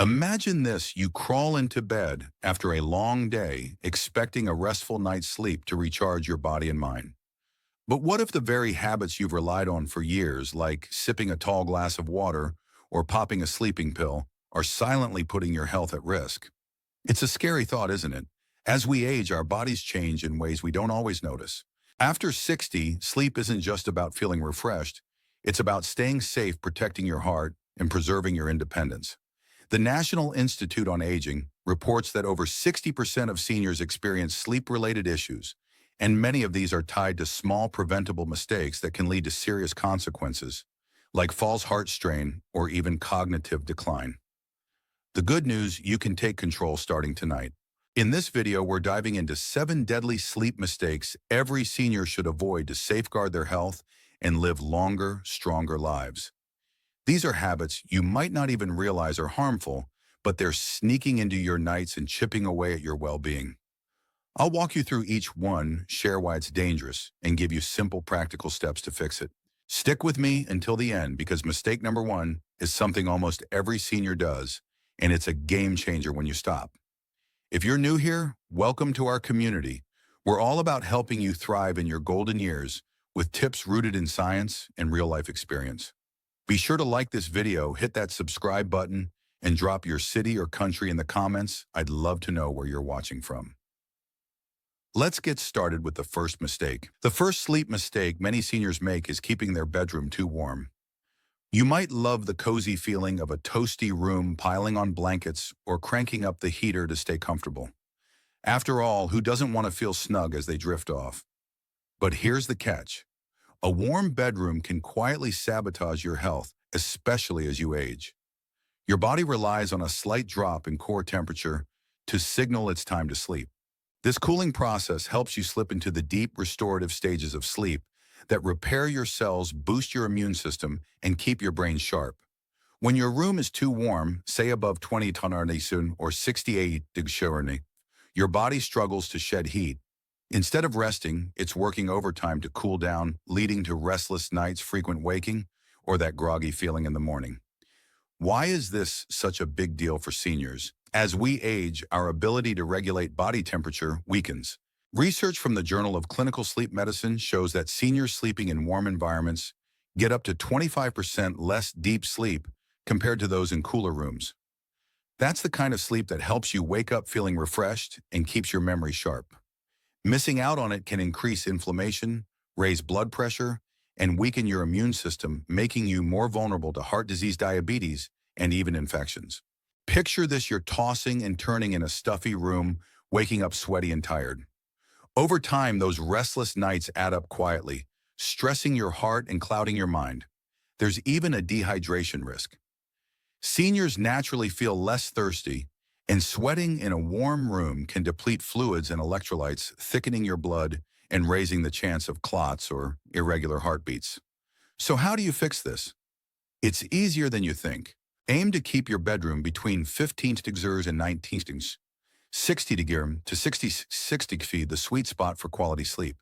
Imagine this, you crawl into bed after a long day, expecting a restful night's sleep to recharge your body and mind. But what if the very habits you've relied on for years, like sipping a tall glass of water or popping a sleeping pill, are silently putting your health at risk? It's a scary thought, isn't it? As we age, our bodies change in ways we don't always notice. After 60, sleep isn't just about feeling refreshed. It's about staying safe, protecting your heart, and preserving your independence. The National Institute on Aging reports that over 60% of seniors experience sleep-related issues, and many of these are tied to small preventable mistakes that can lead to serious consequences, like false heart strain or even cognitive decline. The good news, you can take control starting tonight. In this video, we're diving into 7 deadly sleep mistakes every senior should avoid to safeguard their health and live longer, stronger lives. These are habits you might not even realize are harmful, but they're sneaking into your nights and chipping away at your well-being. I'll walk you through each one, share why it's dangerous, and give you simple, practical steps to fix it. Stick with me until the end because mistake number 1 is something almost every senior does, and it's a game changer when you stop. If you're new here, welcome to our community. We're all about helping you thrive in your golden years with tips rooted in science and real-life experience. Be sure to like this video, hit that subscribe button, and drop your city or country in the comments. I'd love to know where you're watching from. Let's get started with the first mistake. The first sleep mistake many seniors make is keeping their bedroom too warm. You might love the cozy feeling of a toasty room, piling on blankets, or cranking up the heater to stay comfortable. After all, who doesn't want to feel snug as they drift off? But here's the catch. A warm bedroom can quietly sabotage your health, especially as you age. Your body relies on a slight drop in core temperature to signal it's time to sleep. This cooling process helps you slip into the deep restorative stages of sleep that repair your cells, boost your immune system, and keep your brain sharp. When your room is too warm, say above 20 tonarnisun or 68 degrees, your body struggles to shed heat. Instead of resting, it's working overtime to cool down, leading to restless nights, frequent waking, or that groggy feeling in the morning. Why is this such a big deal for seniors? As we age, our ability to regulate body temperature weakens. Research from the Journal of Clinical Sleep Medicine shows that seniors sleeping in warm environments get up to 25% less deep sleep compared to those in cooler rooms. That's the kind of sleep that helps you wake up feeling refreshed and keeps your memory sharp. Missing out on it can increase inflammation, raise blood pressure, and weaken your immune system, making you more vulnerable to heart disease, diabetes, and even infections. Picture this, you're tossing and turning in a stuffy room, waking up sweaty and tired. Over time, those restless nights add up quietly, stressing your heart and clouding your mind. There's even a dehydration risk. Seniors naturally feel less thirsty, and sweating in a warm room can deplete fluids and electrolytes, thickening your blood and raising the chance of clots or irregular heartbeats. So how do you fix this? It's easier than you think. Aim to keep your bedroom between 15 degrees and 19 degrees. 60 degrees to 66 degrees, the sweet spot for quality sleep.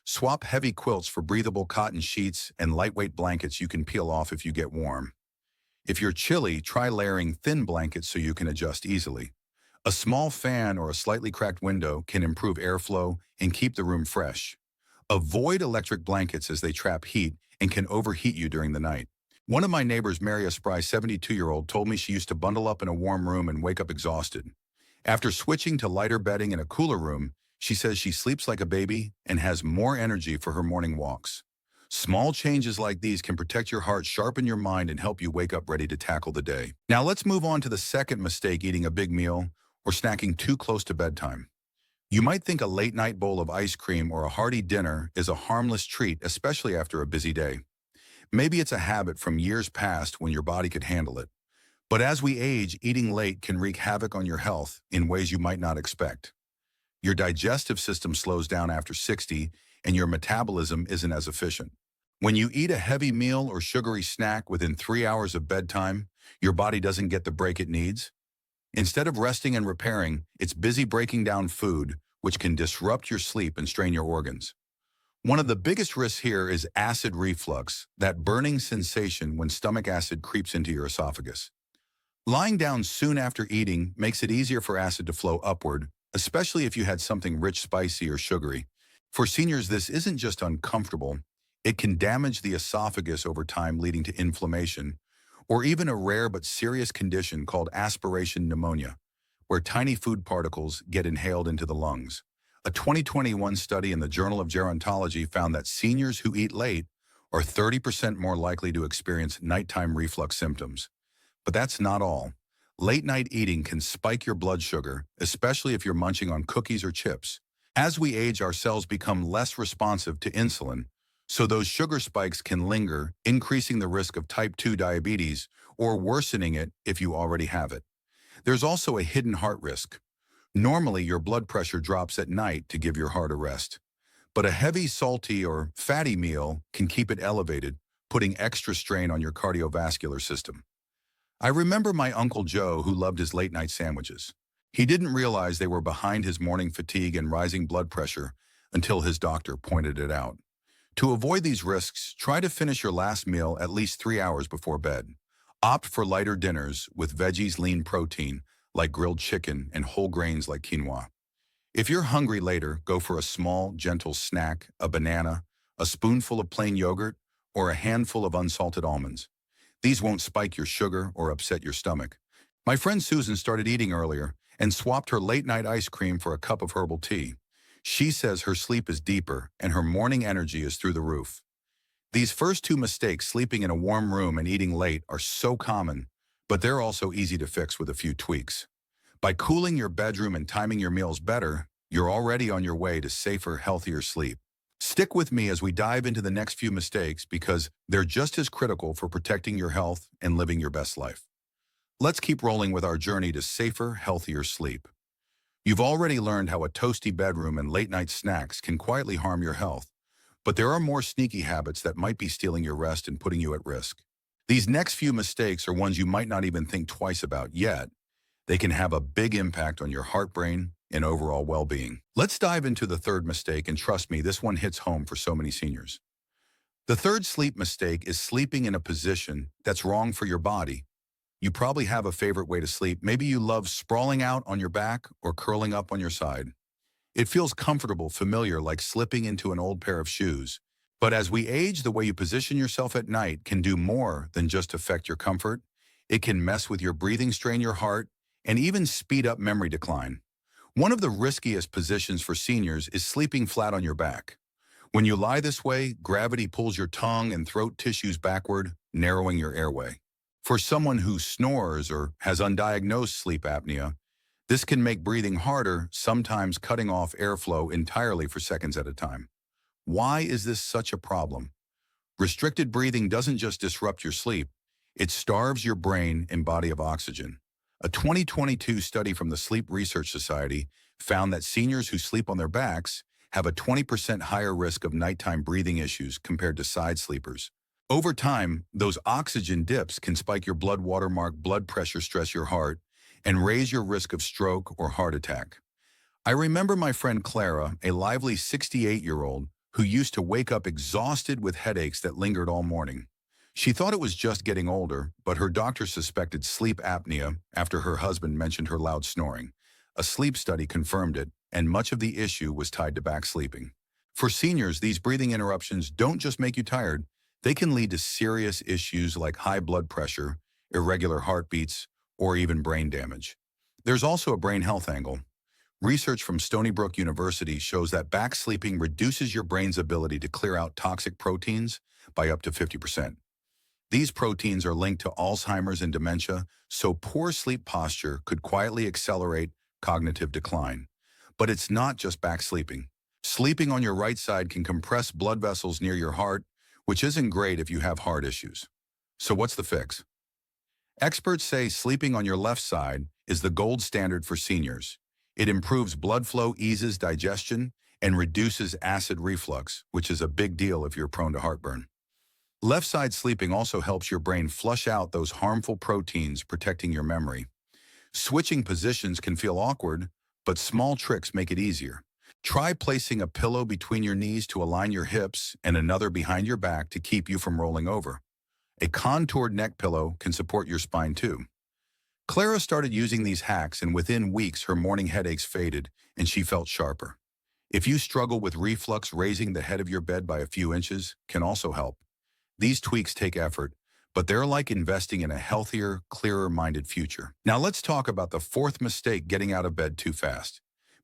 Swap heavy quilts for breathable cotton sheets and lightweight blankets you can peel off if you get warm. If you're chilly, try layering thin blankets so you can adjust easily. A small fan or a slightly cracked window can improve airflow and keep the room fresh. Avoid electric blankets as they trap heat and can overheat you during the night. One of my neighbors, Mary, a spry 72-year-old, told me she used to bundle up in a warm room and wake up exhausted. After switching to lighter bedding in a cooler room, she says she sleeps like a baby and has more energy for her morning walks. Small changes like these can protect your heart, sharpen your mind, and help you wake up ready to tackle the day. Now let's move on to the second mistake, eating a big meal or snacking too close to bedtime. You might think a late-night bowl of ice cream or a hearty dinner is a harmless treat, especially after a busy day. Maybe it's a habit from years past when your body could handle it. But as we age, eating late can wreak havoc on your health in ways you might not expect. Your digestive system slows down after 60, and your metabolism isn't as efficient. When you eat a heavy meal or sugary snack within 3 hours of bedtime, your body doesn't get the break it needs. Instead of resting and repairing, it's busy breaking down food, which can disrupt your sleep and strain your organs. One of the biggest risks here is acid reflux, that burning sensation when stomach acid creeps into your esophagus. Lying down soon after eating makes it easier for acid to flow upward, especially if you had something rich, spicy, or sugary. For seniors, this isn't just uncomfortable. It can damage the esophagus over time, leading to inflammation, or even a rare but serious condition called aspiration pneumonia, where tiny food particles get inhaled into the lungs. A 2021 study in the Journal of Gerontology found that seniors who eat late are 30% more likely to experience nighttime reflux symptoms. But that's not all. Late night eating can spike your blood sugar, especially if you're munching on cookies or chips. As we age, our cells become less responsive to insulin, so those sugar spikes can linger, increasing the risk of type 2 diabetes or worsening it if you already have it. There's also a hidden heart risk. Normally, your blood pressure drops at night to give your heart a rest, but a heavy, salty, or fatty meal can keep it elevated, putting extra strain on your cardiovascular system. I remember my Uncle Joe, who loved his late-night sandwiches. He didn't realize they were behind his morning fatigue and rising blood pressure until his doctor pointed it out. To avoid these risks, try to finish your last meal at least 3 hours before bed. Opt for lighter dinners with veggies, lean protein, like grilled chicken, and whole grains like quinoa. If you're hungry later, go for a small, gentle snack, a banana, a spoonful of plain yogurt, or a handful of unsalted almonds. These won't spike your sugar or upset your stomach. My friend Susan started eating earlier and swapped her late-night ice cream for a cup of herbal tea. She says her sleep is deeper and her morning energy is through the roof. These first two mistakes, sleeping in a warm room and eating late, are so common, but they're also easy to fix with a few tweaks. By cooling your bedroom and timing your meals better, you're already on your way to safer, healthier sleep. Stick with me as we dive into the next few mistakes because they're just as critical for protecting your health and living your best life. Let's keep rolling with our journey to safer, healthier sleep. You've already learned how a toasty bedroom and late-night snacks can quietly harm your health, but there are more sneaky habits that might be stealing your rest and putting you at risk. These next few mistakes are ones you might not even think twice about yet. They can have a big impact on your heart, brain, and overall well-being. Let's dive into the third mistake, and trust me, this one hits home for so many seniors. The third sleep mistake is sleeping in a position that's wrong for your body. You probably have a favorite way to sleep. Maybe you love sprawling out on your back or curling up on your side. It feels comfortable, familiar, like slipping into an old pair of shoes. But as we age, the way you position yourself at night can do more than just affect your comfort. It can mess with your breathing, strain your heart, and even speed up memory decline. One of the riskiest positions for seniors is sleeping flat on your back. When you lie this way, gravity pulls your tongue and throat tissues backward, narrowing your airway. For someone who snores or has undiagnosed sleep apnea, this can make breathing harder, sometimes cutting off airflow entirely for seconds at a time. Why is this such a problem? Restricted breathing doesn't just disrupt your sleep, it starves your brain and body of oxygen. A 2022 study from the Sleep Research Society found that seniors who sleep on their backs have a 20% higher risk of nighttime breathing issues compared to side sleepers. Over time, those oxygen dips can spike your blood watermark, blood pressure, stress your heart, and raise your risk of stroke or heart attack. I remember my friend Clara, a lively 68-year-old, who used to wake up exhausted with headaches that lingered all morning. She thought it was just getting older, but her doctor suspected sleep apnea after her husband mentioned her loud snoring. A sleep study confirmed it, and much of the issue was tied to back sleeping. For seniors, these breathing interruptions don't just make you tired, they can lead to serious issues like high blood pressure, irregular heartbeats, or even brain damage. There's also a brain health angle. Research from Stony Brook University shows that back sleeping reduces your brain's ability to clear out toxic proteins by up to 50%. These proteins are linked to Alzheimer's and dementia, so poor sleep posture could quietly accelerate cognitive decline. But it's not just back sleeping. Sleeping on your right side can compress blood vessels near your heart, which isn't great if you have heart issues. So what's the fix? Experts say sleeping on your left side is the gold standard for seniors. It improves blood flow, eases digestion, and reduces acid reflux, which is a big deal if you're prone to heartburn. Left side sleeping also helps your brain flush out those harmful proteins, protecting your memory. Switching positions can feel awkward, but small tricks make it easier. Try placing a pillow between your knees to align your hips and another behind your back to keep you from rolling over. A contoured neck pillow can support your spine too. Clara started using these hacks, and within weeks her morning headaches faded and she felt sharper. If you struggle with reflux, raising the head of your bed by a few inches can also help. These tweaks take effort, but they're like investing in a healthier, clearer-minded future. Now let's talk about the fourth mistake: getting out of bed too fast.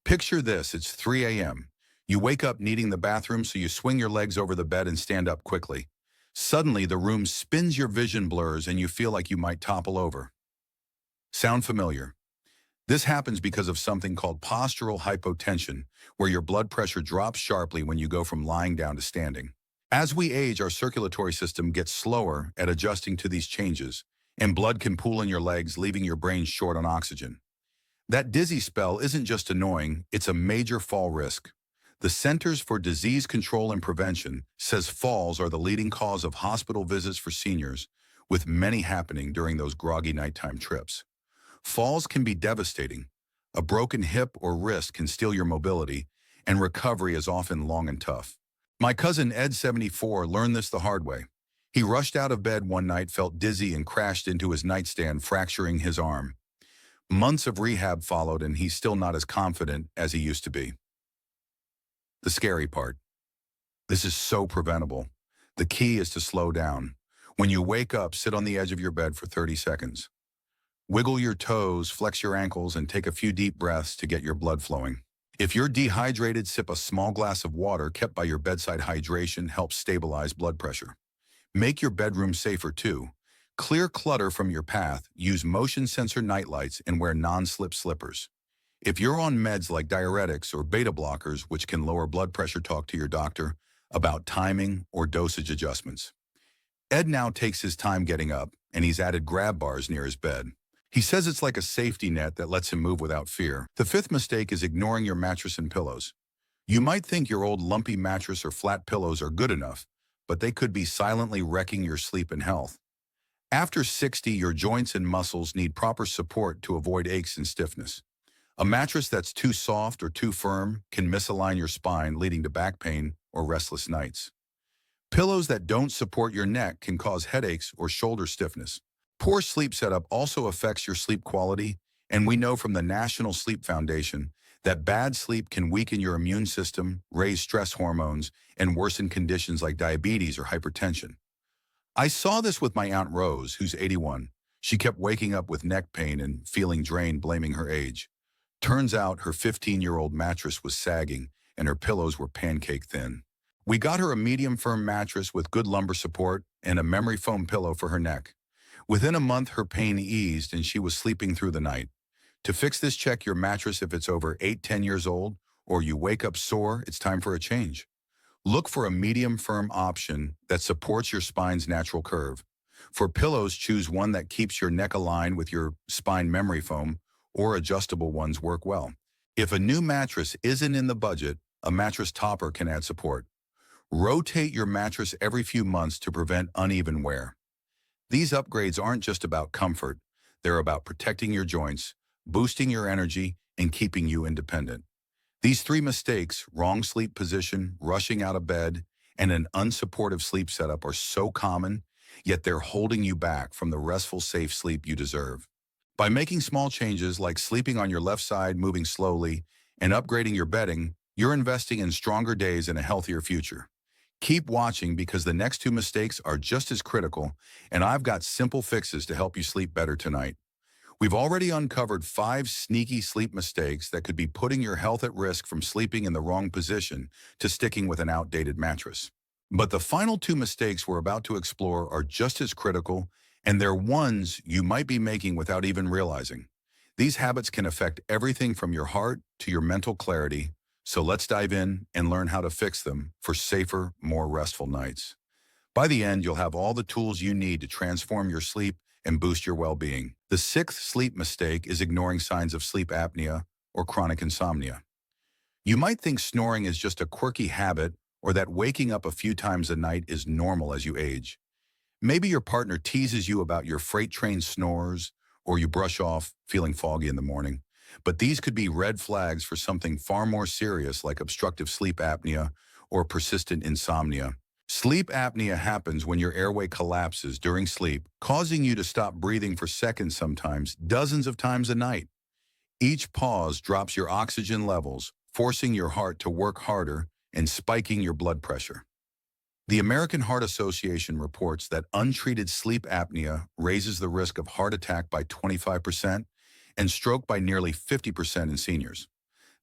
Picture this: it's 3 a.m. You wake up needing the bathroom, so you swing your legs over the bed and stand up quickly. Suddenly, the room spins, your vision blurs, and you feel like you might topple over. Sound familiar? This happens because of something called postural hypotension, where your blood pressure drops sharply when you go from lying down to standing. As we age, our circulatory system gets slower at adjusting to these changes, and blood can pool in your legs, leaving your brain short on oxygen. That dizzy spell isn't just annoying, it's a major fall risk. The Centers for Disease Control and Prevention says falls are the leading cause of hospital visits for seniors, with many happening during those groggy nighttime trips. Falls can be devastating. A broken hip or wrist can steal your mobility, and recovery is often long and tough. My cousin Ed, 74, learned this the hard way. He rushed out of bed one night, felt dizzy, and crashed into his nightstand, fracturing his arm. Months of rehab followed, and he's still not as confident as he used to be. The scary part: this is so preventable. The key is to slow down. When you wake up, sit on the edge of your bed for 30 seconds. Wiggle your toes, flex your ankles, and take a few deep breaths to get your blood flowing. If you're dehydrated, sip a small glass of water kept by your bedside. Hydration helps stabilize blood pressure. Make your bedroom safer too. Clear clutter from your path, use motion sensor nightlights, and wear non-slip slippers. If you're on meds like diuretics or beta blockers, which can lower blood pressure, talk to your doctor about timing or dosage adjustments. Ed now takes his time getting up, and he's added grab bars near his bed. He says it's like a safety net that lets him move without fear. The fifth mistake is ignoring your mattress and pillows. You might think your old lumpy mattress or flat pillows are good enough, but they could be silently wrecking your sleep and health. After 60, your joints and muscles need proper support to avoid aches and stiffness. A mattress that's too soft or too firm can misalign your spine, leading to back pain or restless nights. Pillows that don't support your neck can cause headaches or shoulder stiffness. Poor sleep setup also affects your sleep quality, and we know from the National Sleep Foundation that bad sleep can weaken your immune system, raise stress hormones, and worsen conditions like diabetes or hypertension. I saw this with my Aunt Rose, who's 81. She kept waking up with neck pain and feeling drained, blaming her age. Turns out her 15-year-old mattress was sagging and her pillows were pancake thin. We got her a medium firm mattress with good lumbar support and a memory foam pillow for her neck. Within a month, her pain eased and she was sleeping through the night. To fix this, check your mattress. If it's over 8-10 years old or you wake up sore, it's time for a change. Look for a medium firm option that supports your spine's natural curve. For pillows, choose one that keeps your neck aligned with your spine. Memory foam or adjustable ones work well. If a new mattress isn't in the budget, a mattress topper can add support. Rotate your mattress every few months to prevent uneven wear. These upgrades aren't just about comfort, they're about protecting your joints, boosting your energy, and keeping you independent. These three mistakes: wrong sleep position, rushing out of bed, and an unsupportive sleep setup, are so common, yet they're holding you back from the restful, safe sleep you deserve. By making small changes like sleeping on your left side, moving slowly, and upgrading your bedding, you're investing in stronger days and a healthier future. Keep watching, because the next two mistakes are just as critical, and I've got simple fixes to help you sleep better tonight. We've already uncovered 5 sneaky sleep mistakes that could be putting your health at risk, from sleeping in the wrong position to sticking with an outdated mattress. But the final 2 mistakes we're about to explore are just as critical, and they're ones you might be making without even realizing. These habits can affect everything from your heart to your mental clarity. So let's dive in and learn how to fix them for safer, more restful nights. By the end, you'll have all the tools you need to transform your sleep and boost your well-being. The 6th sleep mistake is ignoring signs of sleep apnea or chronic insomnia. You might think snoring is just a quirky habit, or that waking up a few times a night is normal as you age. Maybe your partner teases you about your freight train snores, or you brush off feeling foggy in the morning. But these could be red flags for something far more serious, like obstructive sleep apnea or persistent insomnia. Sleep apnea happens when your airway collapses during sleep, causing you to stop breathing for seconds, sometimes dozens of times a night. Each pause drops your oxygen levels, forcing your heart to work harder and spiking your blood pressure. The American Heart Association reports that untreated sleep apnea raises the risk of heart attack by 25% and stroke by nearly 50% in seniors.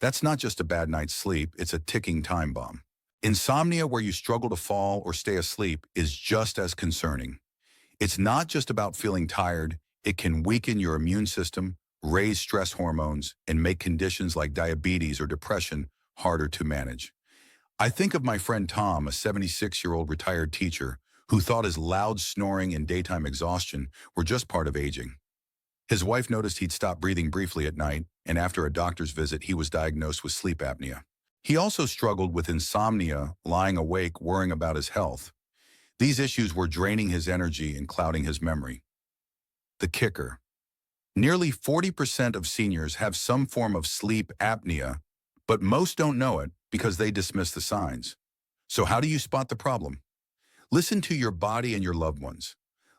That's not just a bad night's sleep, it's a ticking time bomb. Insomnia where you struggle to fall or stay asleep is just as concerning. It's not just about feeling tired, it can weaken your immune system, raise stress hormones, and make conditions like diabetes or depression harder to manage. I think of my friend Tom, a 76-year-old retired teacher, who thought his loud snoring and daytime exhaustion were just part of aging. His wife noticed he'd stop breathing briefly at night, and after a doctor's visit, he was diagnosed with sleep apnea. He also struggled with insomnia, lying awake, worrying about his health. These issues were draining his energy and clouding his memory. The kicker. Nearly 40% of seniors have some form of sleep apnea, but most don't know it because they dismiss the signs. So how do you spot the problem? Listen to your body and your loved ones.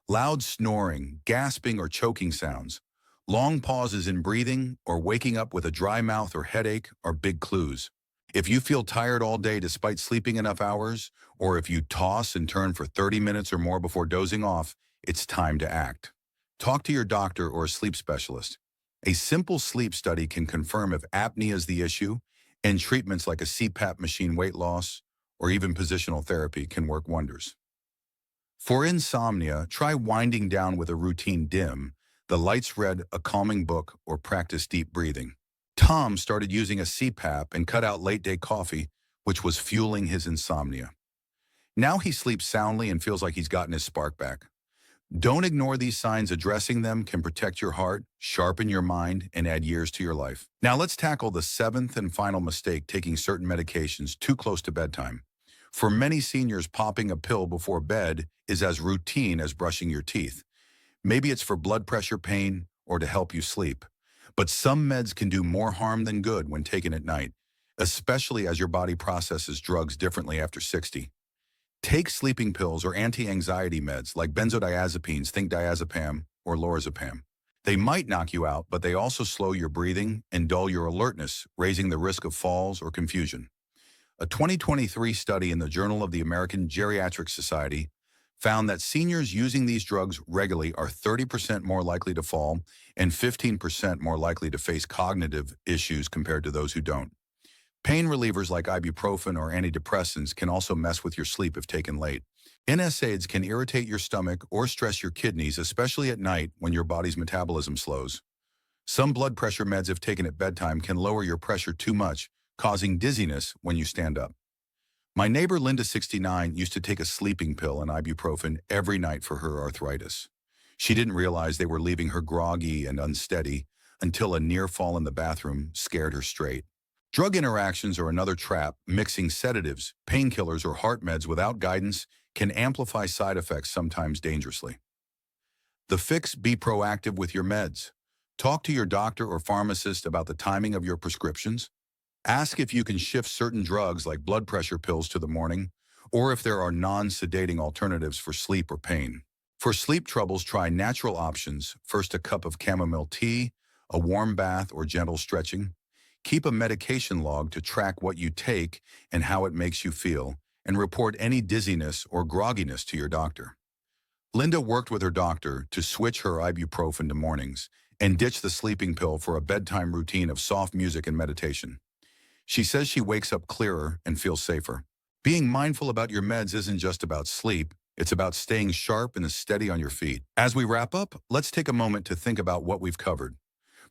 Loud snoring, gasping or choking sounds, long pauses in breathing, or waking up with a dry mouth or headache are big clues. If you feel tired all day despite sleeping enough hours, or if you toss and turn for 30 minutes or more before dozing off, it's time to act. Talk to your doctor or a sleep specialist. A simple sleep study can confirm if apnea is the issue, and treatments like a CPAP machine, weight loss, or even positional therapy can work wonders. For insomnia, try winding down with a routine dim, the lights red, a calming book, or practice deep breathing. Tom started using a CPAP and cut out late-day coffee, which was fueling his insomnia. Now he sleeps soundly and feels like he's gotten his spark back. Don't ignore these signs. Addressing them can protect your heart, sharpen your mind, and add years to your life. Now let's tackle the seventh and final mistake: taking certain medications too close to bedtime. For many seniors, popping a pill before bed is as routine as brushing your teeth. Maybe it's for blood pressure, pain, or to help you sleep. But some meds can do more harm than good when taken at night, especially as your body processes drugs differently after 60. Take sleeping pills or anti-anxiety meds like benzodiazepines, think diazepam or lorazepam. They might knock you out, but they also slow your breathing and dull your alertness, raising the risk of falls or confusion. A 2023 study in the Journal of the American Geriatric Society found that seniors using these drugs regularly are 30% more likely to fall and 15% more likely to face cognitive issues compared to those who don't. Pain relievers like ibuprofen or antidepressants can also mess with your sleep if taken late. NSAIDs can irritate your stomach or stress your kidneys, especially at night when your body's metabolism slows. Some blood pressure meds, if taken at bedtime, can lower your pressure too much, causing dizziness when you stand up. My neighbor Linda, 69, used to take a sleeping pill and ibuprofen every night for her arthritis. She didn't realize they were leaving her groggy and unsteady until a near fall in the bathroom scared her straight. Drug interactions are another trap. Mixing sedatives, painkillers, or heart meds without guidance can amplify side effects, sometimes dangerously. The fix: be proactive with your meds. Talk to your doctor or pharmacist about the timing of your prescriptions. Ask if you can shift certain drugs like blood pressure pills to the morning, or if there are non-sedating alternatives for sleep or pain. For sleep troubles, try natural options. First, a cup of chamomile tea, a warm bath, or gentle stretching. Keep a medication log to track what you take and how it makes you feel, and report any dizziness or grogginess to your doctor. Linda worked with her doctor to switch her ibuprofen to mornings and ditch the sleeping pill for a bedtime routine of soft music and meditation. She says she wakes up clearer and feels safer. Being mindful about your meds isn't just about sleep, it's about staying sharp and steady on your feet. As we wrap up, let's take a moment to think about what we've covered.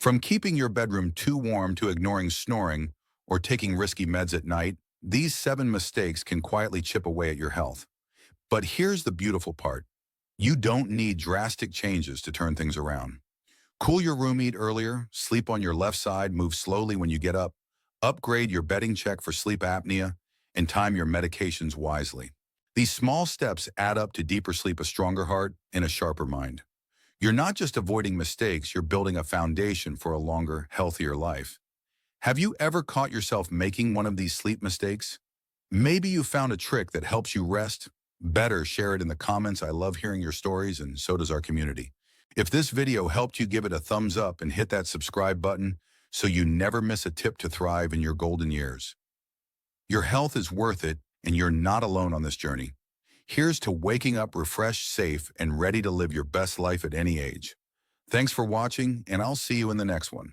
From keeping your bedroom too warm to ignoring snoring or taking risky meds at night, these 7 mistakes can quietly chip away at your health. But here's the beautiful part. You don't need drastic changes to turn things around. Cool your room, eat earlier, sleep on your left side, move slowly when you get up, upgrade your bedding check for sleep apnea, and time your medications wisely. These small steps add up to deeper sleep, a stronger heart, and a sharper mind. You're not just avoiding mistakes, you're building a foundation for a longer, healthier life. Have you ever caught yourself making one of these sleep mistakes? Maybe you found a trick that helps you rest, Better share it in the comments. I love hearing your stories, and so does our community. If this video helped you, give it a thumbs up and hit that subscribe button so you never miss a tip to thrive in your golden years. Your health is worth it, and you're not alone on this journey. Here's to waking up refreshed, safe, and ready to live your best life at any age. Thanks for watching, and I'll see you in the next one.